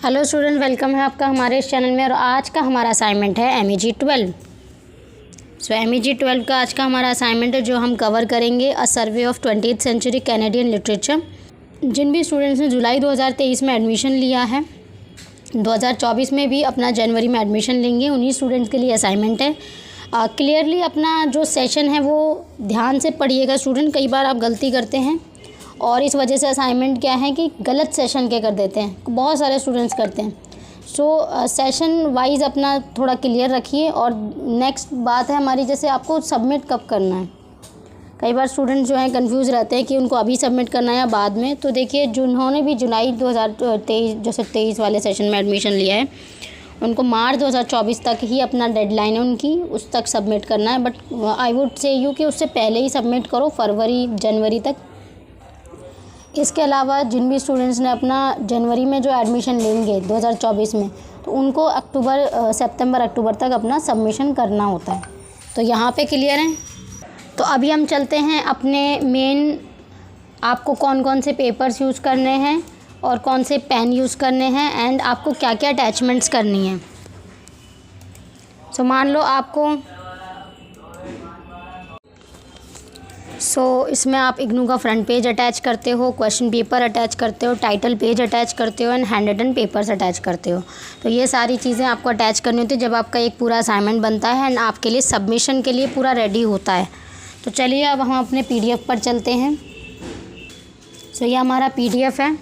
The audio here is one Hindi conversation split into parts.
हेलो स्टूडेंट, वेलकम है आपका हमारे इस चैनल में। और आज का हमारा असाइनमेंट है MEG 12। MEG 12 का आज का हमारा असाइनमेंट है जो हम कवर करेंगे a survey of 20th century Canadian literature. जिन भी स्टूडेंट्स ने जुलाई 2023 में एडमिशन लिया है, 2024 में भी अपना जनवरी में एडमिशन लेंगे, उन्हीं स्टूडेंट्स के लिए असाइनमेंट है। क्लियरली अपना जो सेशन है वो ध्यान से पढ़िएगा स्टूडेंट। कई बार आप गलती करते हैं और इस वजह से असाइनमेंट क्या है कि गलत सेशन के कर देते हैं, बहुत सारे स्टूडेंट्स करते हैं। सेशन वाइज अपना थोड़ा क्लियर रखिए। और नेक्स्ट बात है हमारी, जैसे आपको सबमिट कब करना है। कई बार स्टूडेंट जो हैं कंफ्यूज रहते हैं कि उनको अभी सबमिट करना है या बाद में। तो देखिए, जिन्होंने भी जुलाई 2023 जैसे 23 वाले सेशन में एडमिशन लिया है, उनको मार्च 2024 तक ही अपना डेडलाइन है उनकी, उस तक सबमिट करना है। But I would say you कि उससे पहले ही सबमिट करो, फरवरी जनवरी तक। इसके अलावा जिन भी स्टूडेंट्स ने अपना जनवरी में जो एडमिशन लेंगे 2024 में, तो उनको सितंबर अक्टूबर तक अपना सबमिशन करना होता है। तो यहाँ पे क्लियर है। तो अभी हम चलते हैं अपने मेन, आपको कौन कौन से पेपर्स यूज़ करने हैं और कौन से पेन यूज़ करने हैं एंड आपको क्या क्या अटैचमेंट्स करनी है। मान लो आपको इसमें आप इग्नू का फ्रंट पेज अटैच करते हो, क्वेश्चन पेपर अटैच करते हो, टाइटल पेज अटैच करते हो and handwritten papers attach करते हो। तो ये सारी चीज़ें आपको अटैच करनी होती है जब आपका एक पूरा असाइनमेंट बनता है एंड आपके लिए सबमिशन के लिए पूरा रेडी होता है। तो चलिए अब हम अपने PDF पर चलते हैं। ये हमारा PDF है,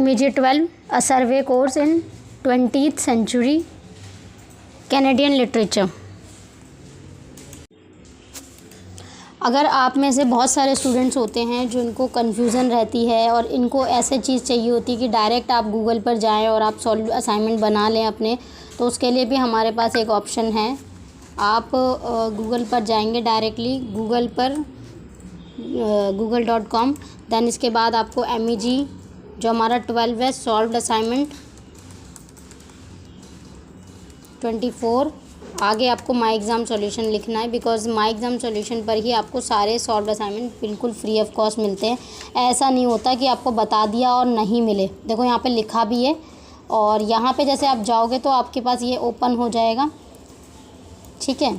MEG 12 a survey course in 20th century Canadian literature. अगर आप में से बहुत सारे स्टूडेंट्स होते हैं जो इनको कन्फ्यूज़न रहती है और इनको ऐसे चीज़ चाहिए होती है कि डायरेक्ट आप गूगल पर जाएं और आप सॉल्व असाइनमेंट बना लें अपने, तो उसके लिए भी हमारे पास एक ऑप्शन है। आप गूगल पर जाएंगे डायरेक्टली, गूगल पर google.com, दैन इसके बाद आपको MEG जो हमारा 12 है, सॉल्व्ड असाइनमेंट 24, आगे आपको माई एग्ज़ाम सॉल्यूशन लिखना है, बिकॉज़ माई एग्ज़ाम सॉल्यूशन पर ही आपको सारे सॉल्व असाइनमेंट बिल्कुल फ्री ऑफ कॉस्ट मिलते हैं। ऐसा नहीं होता कि आपको बता दिया और नहीं मिले। देखो यहाँ पे लिखा भी है और यहाँ पे जैसे आप जाओगे तो आपके पास ये ओपन हो जाएगा, ठीक है।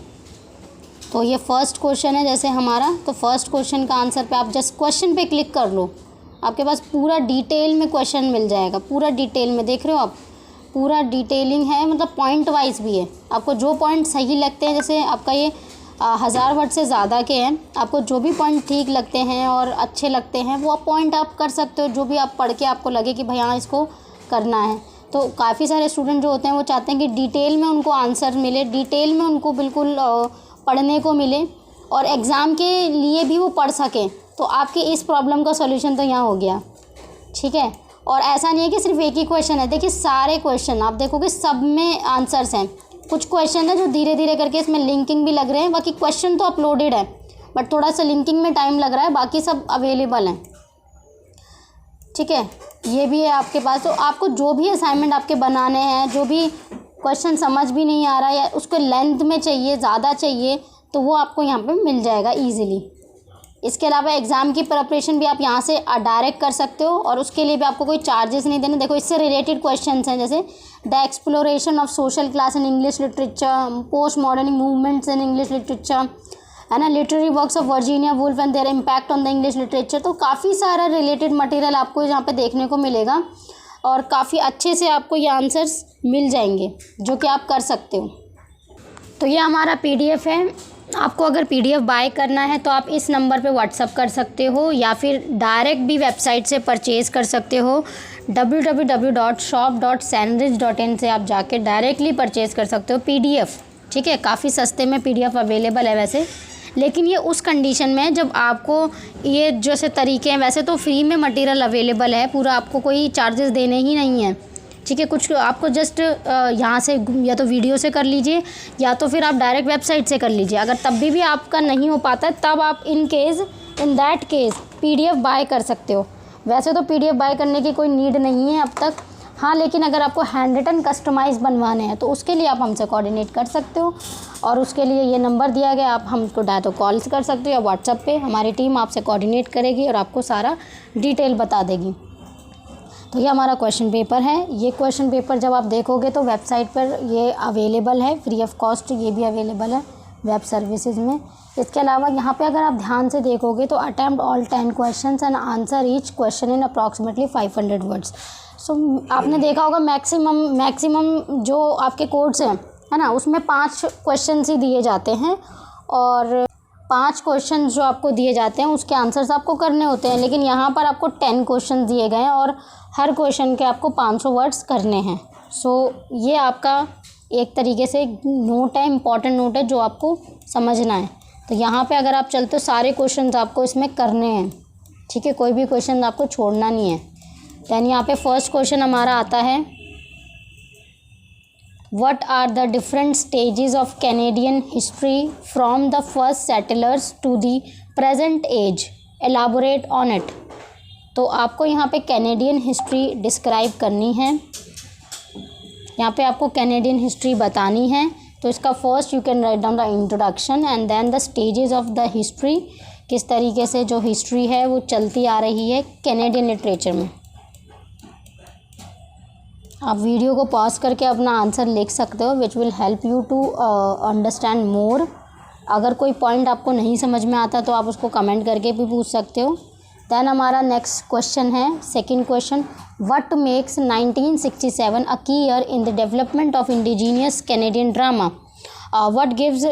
तो ये फर्स्ट क्वेश्चन है जैसे हमारा, तो फर्स्ट क्वेश्चन का आंसर पे आप जस्ट क्वेश्चन पे क्लिक कर लो, आपके पास पूरा डिटेल में क्वेश्चन मिल जाएगा। पूरा डिटेल में देख रहे हो आप, पूरा डिटेलिंग है, मतलब पॉइंट वाइज भी है। आपको जो पॉइंट सही लगते हैं, जैसे आपका ये 1000 वर्ड से ज़्यादा के हैं, आपको जो भी पॉइंट ठीक लगते हैं और अच्छे लगते हैं वो पॉइंट आप कर सकते हो, जो भी आप पढ़ के आपको लगे कि भाई हाँ इसको करना है। तो काफ़ी सारे स्टूडेंट जो होते हैं वो चाहते हैं कि डिटेल में उनको आंसर मिले, डिटेल में उनको बिल्कुल पढ़ने को मिले और एग्ज़ाम के लिए भी वो पढ़ सकें। तो आपकी इस प्रॉब्लम का सॉल्यूशन तो यहाँ हो गया, ठीक है। और ऐसा नहीं है कि सिर्फ एक ही क्वेश्चन है, देखिए सारे क्वेश्चन आप देखोगे सब में आंसर्स हैं। कुछ क्वेश्चन है जो धीरे धीरे करके इसमें लिंकिंग भी लग रहे हैं, बाकी क्वेश्चन तो अपलोडेड है बट थोड़ा सा लिंकिंग में टाइम लग रहा है, बाकी सब अवेलेबल हैं, ठीक है। ये भी है आपके पास। तो आपको जो भी असाइनमेंट आपके बनाने हैं, जो भी क्वेश्चन समझ भी नहीं आ रहा है या उसको लेंथ में चाहिए, ज़्यादा चाहिए, तो वो आपको यहाँ पर मिल जाएगा ईज़िली। इसके अलावा एग्ज़ाम की प्रिपरेशन भी आप यहाँ से डायरेक्ट कर सकते हो और उसके लिए भी आपको कोई चार्जेस नहीं देने। देखो इससे रिलेटेड क्वेश्चंस हैं जैसे the exploration of social class in English literature, post modern movements in English literature, है ना, literary works of Virginia Woolf and there impact on the English literature. तो काफ़ी सारा रिलेटेड मटेरियल आपको यहाँ पे देखने को मिलेगा और काफ़ी अच्छे से आपको ये आंसर्स मिल जाएंगे जो कि आप कर सकते हो। तो ये हमारा PDF है। आपको अगर PDF बाय करना है तो आप इस नंबर पे व्हाट्सअप कर सकते हो या फिर डायरेक्ट भी वेबसाइट से परचेज़ कर सकते हो। www.shop.sandridge.in से आप जाके डायरेक्टली परचेज़ कर सकते हो PDF, ठीक है। काफ़ी सस्ते में PDF अवेलेबल है वैसे, लेकिन ये उस कंडीशन में है जब आपको ये जैसे तरीके हैं, वैसे तो फ्री में मटेरियल अवेलेबल है पूरा, आपको कोई चार्जेस देने ही नहीं है, ठीक है। कुछ आपको जस्ट यहाँ से या तो वीडियो से कर लीजिए या तो फिर आप डायरेक्ट वेबसाइट से कर लीजिए। अगर तब भी आपका नहीं हो पाता है तब आप in that case PDF buy कर सकते हो। वैसे तो PDF बाय करने की कोई नीड नहीं है अब तक, हाँ, लेकिन अगर आपको हैंड रिटन कस्टमाइज बनवाने हैं तो उसके लिए आप हमसे कोऑर्डिनेट कर सकते हो और उसके लिए ये नंबर दिया गया, आप हमको डाय तो कॉल कर सकते हो या व्हाट्सएप पे, हमारी टीम आपसे कोऑर्डिनेट करेगी और आपको सारा डिटेल बता देगी। तो ये हमारा क्वेश्चन पेपर है। ये क्वेश्चन पेपर जब आप देखोगे तो वेबसाइट पर ये अवेलेबल है, फ्री ऑफ कॉस्ट ये भी अवेलेबल है वेब सर्विसेज में। इसके अलावा यहाँ पे अगर आप ध्यान से देखोगे तो attempt all 10 questions and answer each question in approximately 500 words. So आपने देखा होगा मैक्सिमम जो आपके कोड्स हैं, है ना, उसमें 5 क्वेश्चन ही दिए जाते हैं और 5 क्वेश्चन जो आपको दिए जाते हैं उसके आंसर्स आपको करने होते हैं। लेकिन यहाँ पर आपको 10 क्वेश्चन दिए गए हैं और हर क्वेश्चन के आपको 500 वर्ड्स करने हैं। सो ये आपका एक तरीके से नोट है, इम्पॉर्टेंट नोट है जो आपको समझना है। तो यहाँ पे अगर आप चलते हो सारे क्वेश्चन आपको इसमें करने हैं, ठीक है, कोई भी क्वेश्चन आपको छोड़ना नहीं है। दैन यहाँ पे फर्स्ट क्वेश्चन हमारा आता है, What are the different stages of Canadian history from the first settlers to the present age? Elaborate on it. तो आपको यहाँ पे कैनेडियन हिस्ट्री डिस्क्राइब करनी है, यहाँ पे आपको कैनेडियन हिस्ट्री बतानी है। तो इसका first you can write down the introduction and then the stages of the history, किस तरीके से जो हिस्ट्री है वो चलती आ रही है कैनेडियन लिटरेचर में। आप वीडियो को पॉज करके अपना आंसर लिख सकते हो, which will help you to understand more. अगर कोई पॉइंट आपको नहीं समझ में आता तो आप उसको कमेंट करके भी पूछ सकते हो। दैन हमारा नेक्स्ट क्वेश्चन है, second question, what makes 1967 a key year in the development of indigenous Canadian drama? What gives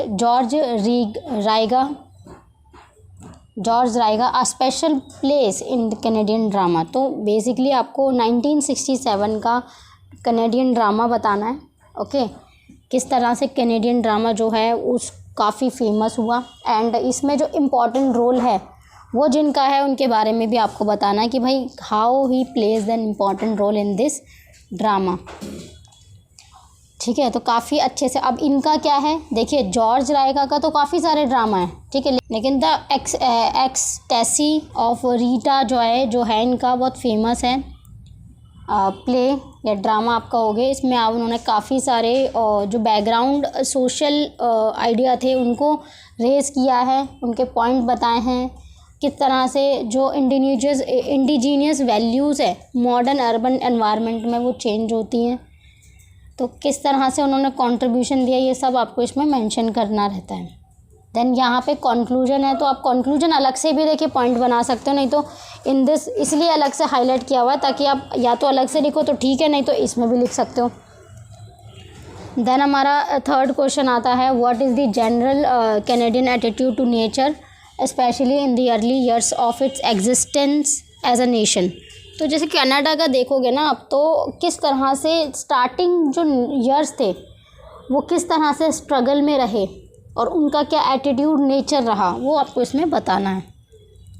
George Ryga a special place in the Canadian drama? तो बेसिकली आपको 1967 का कैनेडियन ड्रामा बताना है। ओके, किस तरह से कैनेडियन ड्रामा जो है उस काफ़ी फेमस हुआ एंड इसमें जो इम्पोर्टेंट रोल है वो जिनका है उनके बारे में भी आपको बताना है कि भाई how he plays an important role in this drama. ठीक है, तो काफ़ी अच्छे से अब इनका क्या है, देखिए जॉर्ज राइगा का तो काफ़ी सारे ड्रामा है, ठीक है, लेकिन द एक्सटेसी ऑफ रीटा जो है इनका बहुत फेमस है प्ले या ड्रामा आपका हो गया। इसमें आप उन्होंने काफ़ी सारे जो बैकग्राउंड सोशल आइडिया थे उनको रेज़ किया है, उनके पॉइंट बताए हैं, किस तरह से जो इंडिजीनियस वैल्यूज़ है मॉडर्न अर्बन एनवायरनमेंट में वो चेंज होती हैं, तो किस तरह से उन्होंने कंट्रीब्यूशन दिया, ये सब आपको इसमें मेंशन करना रहता है। देन यहाँ पे कंक्लूजन है, तो आप कंक्लूजन अलग से भी देखिए पॉइंट बना सकते हो, नहीं तो इन दिस इसलिए अलग से हाईलाइट किया हुआ है ताकि आप या तो अलग से लिखो तो ठीक है, नहीं तो इसमें भी लिख सकते हो। देन हमारा थर्ड क्वेश्चन आता है, what is the general Canadian attitude to nature specially in the early years of its existence as a nation? तो जैसे कनाडा का देखोगे ना आप, तो किस तरह से स्टार्टिंग जो ईयर्स थे वो किस तरह से स्ट्रगल में रहे और उनका क्या एटीट्यूड नेचर रहा वो आपको इसमें बताना है।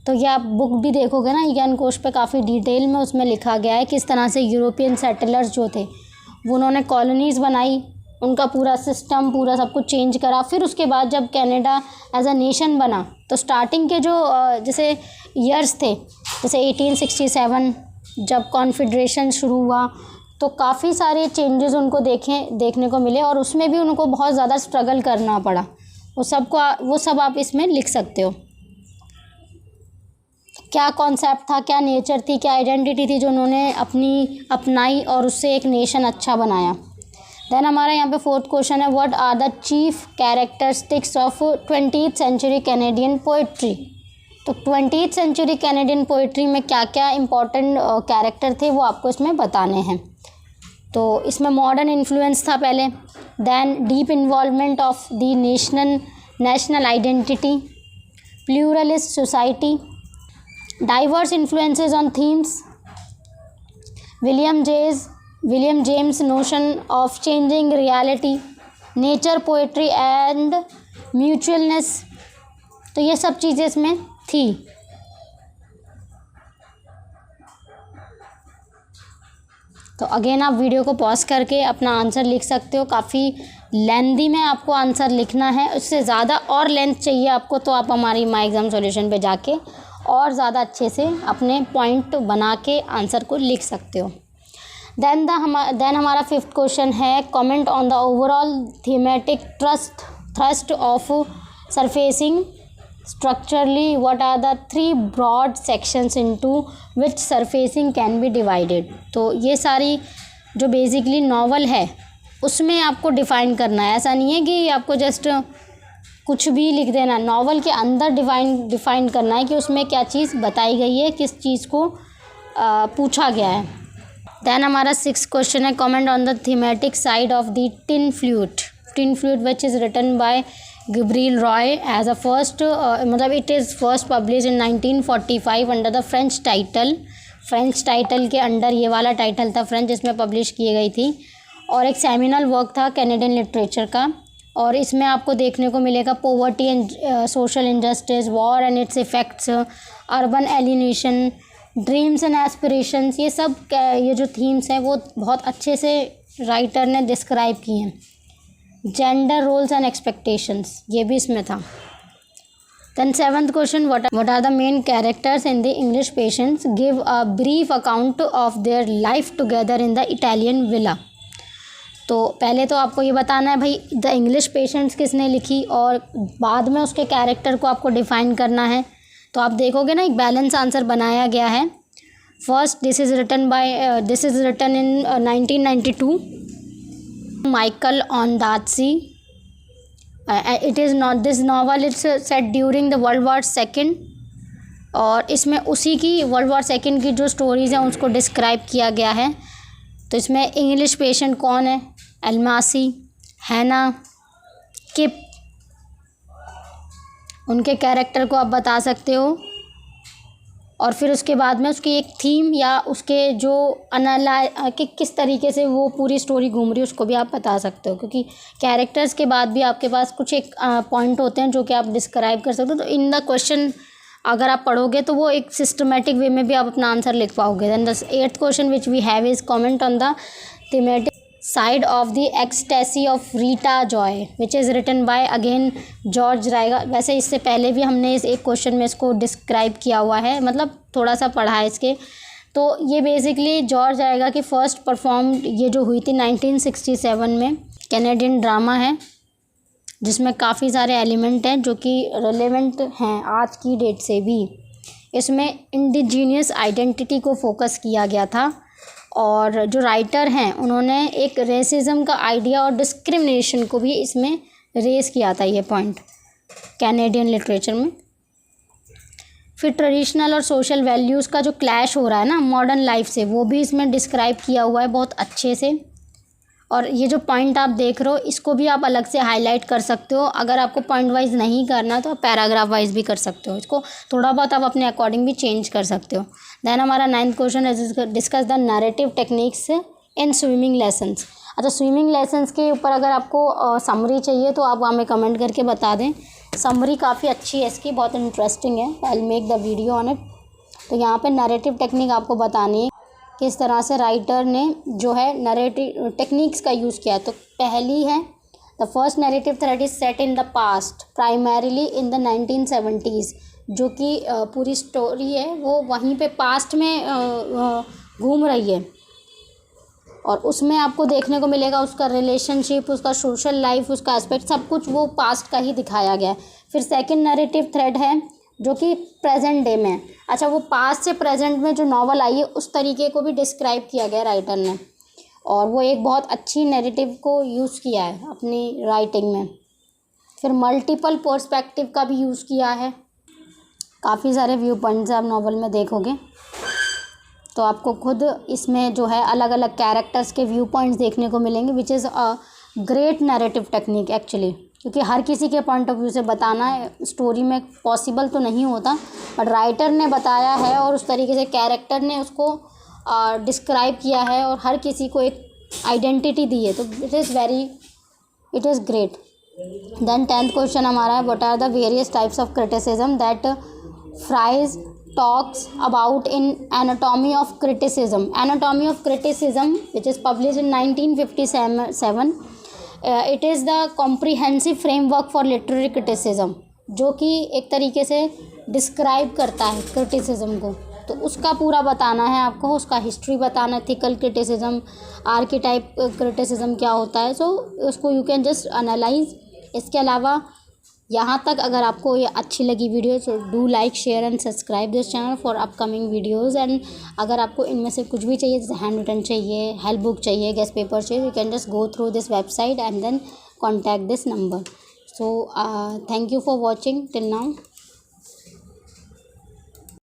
तो ये आप बुक भी देखोगे ना, ज्ञानकोश पे काफ़ी डिटेल में उसमें लिखा गया है किस तरह से यूरोपियन सेटलर्स जो थे वो उन्होंने कॉलोनीज़ बनाई, उनका पूरा सिस्टम पूरा सब कुछ चेंज करा। फिर उसके बाद जब कनाडा एज अ नेशन बना तो स्टार्टिंग के जो जैसे ईयर्स थे, जैसे 1867 जब कॉन्फेडरेशन शुरू हुआ तो काफ़ी सारे चेंजेस उनको देखने को मिले और उसमें भी उनको बहुत ज़्यादा स्ट्रगल करना पड़ा। वो सब आप इसमें लिख सकते हो। क्या कॉन्सेप्ट था, क्या नेचर थी, क्या आइडेंटिटी थी जो उन्होंने अपनाई और उससे एक नेशन अच्छा बनाया। देन हमारा यहाँ पे फोर्थ क्वेश्चन है, what are the chief characteristics of 20th century Canadian poetry? तो 20th सेंचुरी कैनेडियन पोइट्री में क्या क्या इंपॉर्टेंट कैरेक्टर थे वो आपको इसमें बताने हैं। तो इसमें मॉडर्न इन्फ्लुएंस था पहले, then deep involvement of the national identity, pluralist society, diverse influences on themes, William James notion of changing reality, nature poetry and mutualness. तो ये सब चीज़ें इसमें थी। तो अगेन आप वीडियो को पॉज करके अपना आंसर लिख सकते हो। काफ़ी लेंथी में आपको आंसर लिखना है, उससे ज़्यादा और लेंथ चाहिए आपको तो आप हमारी माई एग्ज़ाम सॉल्यूशन पे जाके और ज़्यादा अच्छे से अपने पॉइंट बना के आंसर को लिख सकते हो। देन हमारा फिफ्थ क्वेश्चन है, comment on the overall thematic thrust of structurally what are the 3 broad sections into which Surfacing can be divided. तो ये सारी जो बेसिकली नॉवल है उसमें आपको डिफ़ाइन करना है, ऐसा नहीं है कि आपको जस्ट कुछ भी लिख देना, नॉवल के अंदर डिफ़ाइन करना है कि उसमें क्या चीज़ बताई गई है, किस चीज़ को पूछा गया है। दैन हमारा 6 क्वेश्चन है, comment on the thematic side of the Tin Flute which is written by Gabrielle Roy as a first, मतलब it is first publish in 1945 under the French title के अंडर, ये वाला टाइटल था फ्रेंच, जिसमें पब्लिश की गई थी और एक सेमिनल वर्क था कैनेडियन लिटरेचर का। और इसमें आपको देखने को मिलेगा poverty and social injustice, war and it's effects, urban alienation, dreams and aspirations, ये सब ये जो थीम्स हैं वो बहुत अच्छे से राइटर ने डिस्क्राइब किए हैं। जेंडर रोल्स एंड एक्सपेक्टेशंस, ये भी इसमें था। Then 7th question, what are the main characters in the English Patients? Give a brief account of their life together in the Italian villa. तो पहले तो आपको ये बताना है भाई द इंग्लिश पेशेंट्स किसने लिखी और बाद में उसके कैरेक्टर को आपको डिफ़ाइन करना है। तो आप देखोगे ना एक बैलेंस आंसर बनाया गया है। First, this is written in 1992, Michael Ondaatje. It is not this novel, it's set during the world war second, और इसमें उसी की वर्ल्ड वॉर सेकेंड की जो स्टोरीज़ हैं उसको डिस्क्राइब किया गया है। तो इसमें इंग्लिश पेशेंट कौन है? एल्मासी, हैना, किप, उनके कैरेक्टर को आप बता सकते हो। और फिर उसके बाद में उसकी एक थीम या उसके जो कि किस तरीके से वो पूरी स्टोरी घूम रही है उसको भी आप बता सकते हो, क्योंकि कैरेक्टर्स के बाद भी आपके पास कुछ एक पॉइंट होते हैं जो कि आप डिस्क्राइब कर सकते हो। तो इन द क्वेश्चन अगर आप पढ़ोगे तो वो एक सिस्टमेटिक वे में भी आप अपना आंसर लिख पाओगे। Then the 8th question which we have is comment on the thematic side of the ecstasy of Rita Joe which is written by again George Ryga. वैसे इससे पहले भी हमने इस एक क्वेश्चन में इसको डिस्क्राइब किया हुआ है, मतलब थोड़ा सा पढ़ा है इसके। तो ये बेसिकली जॉर्ज रायगा की फर्स्ट परफॉर्म ये जो हुई थी 1967 में, कैनेडियन ड्रामा है जिसमें काफ़ी सारे एलिमेंट हैं जो कि रेलेवेंट हैं आज की डेट से भी। इसमें इंडिजीनियस आइडेंटिटी को फोकस किया गया था और जो राइटर हैं उन्होंने एक रेसिज्म का आइडिया और डिस्क्रिमिनेशन को भी इसमें रेस किया था, ये पॉइंट कैनेडियन लिटरेचर में। फिर ट्रेडिशनल और सोशल वैल्यूज़ का जो क्लैश हो रहा है ना मॉडर्न लाइफ से, वो भी इसमें डिस्क्राइब किया हुआ है बहुत अच्छे से। और ये जो पॉइंट आप देख रहे हो इसको भी आप अलग से हाईलाइट कर सकते हो। अगर आपको पॉइंट वाइज नहीं करना तो आप पैराग्राफ वाइज भी कर सकते हो, इसको थोड़ा बहुत आप अपने अकॉर्डिंग भी चेंज कर सकते हो। दैन हमारा 9th क्वेश्चन है discuss the narrative techniques in swimming lessons. अच्छा, स्विमिंग लेसन्स के ऊपर अगर आपको समरी चाहिए तो आप हमें कमेंट करके बता दें। समरी काफ़ी अच्छी है इसकी, बहुत इंटरेस्टिंग है। I will make the video on it. तो यहाँ पे नैरेटिव टेक्निक आपको बतानी है किस तरह से राइटर ने जो है नैरेटिव टेक्निक्स का यूज़ किया। तो पहली है the first narrative thread is set in the past primarily in the 1970s, जो कि पूरी स्टोरी है वो वहीं पे पास्ट में घूम रही है और उसमें आपको देखने को मिलेगा उसका रिलेशनशिप, उसका सोशल लाइफ, उसका एस्पेक्ट, सब कुछ वो पास्ट का ही दिखाया गया है। फिर सेकंड नैरेटिव थ्रेड है जो कि प्रेजेंट डे में। अच्छा, वो पास्ट से प्रेजेंट में जो नॉवल आई है उस तरीके को भी डिस्क्राइब किया गया राइटर ने, और वो एक बहुत अच्छी नैरेटिव को यूज़ किया है अपनी राइटिंग में। फिर मल्टीपल पर्सपेक्टिव का भी यूज़ किया है, काफ़ी सारे व्यू पॉइंट्स आप नॉवल में देखोगे तो आपको खुद इसमें जो है अलग अलग कैरेक्टर्स के व्यू पॉइंट्स देखने को मिलेंगे, which is a great narrative technique actually, क्योंकि हर किसी के पॉइंट ऑफ व्यू से बताना स्टोरी में पॉसिबल तो नहीं होता, बट राइटर ने बताया है और उस तरीके से कैरेक्टर ने उसको डिस्क्राइब किया है और हर किसी को एक आइडेंटिटी दी है, तो it is great. Then 10th question हमारा है what are the various types of criticism that Frye talks about in Anatomy of Criticism. Anatomy of Criticism, which is published in 1957. It is the comprehensive framework for literary criticism, जो कि एक तरीके से डिस्क्राइब करता है क्रिटिसिज्म को। तो उसका पूरा बताना है आपको, उसका हिस्ट्री बताना है, एथिकल क्रिटिसिज्म, आर्कीटाइप क्रिटिसिज्म क्या होता है, सो उसको यू कैन जस्ट एनालाइज। इसके अलावा यहाँ तक अगर आपको ये अच्छी लगी वीडियो तो do like share and subscribe this channel for upcoming videos. And अगर आपको इनमें से कुछ भी चाहिए, जैसे हैंड रिटन चाहिए, हेल्प बुक चाहिए, गेस्ट पेपर चाहिए, you can just go through this website and then contact this number. So thank you for watching till now.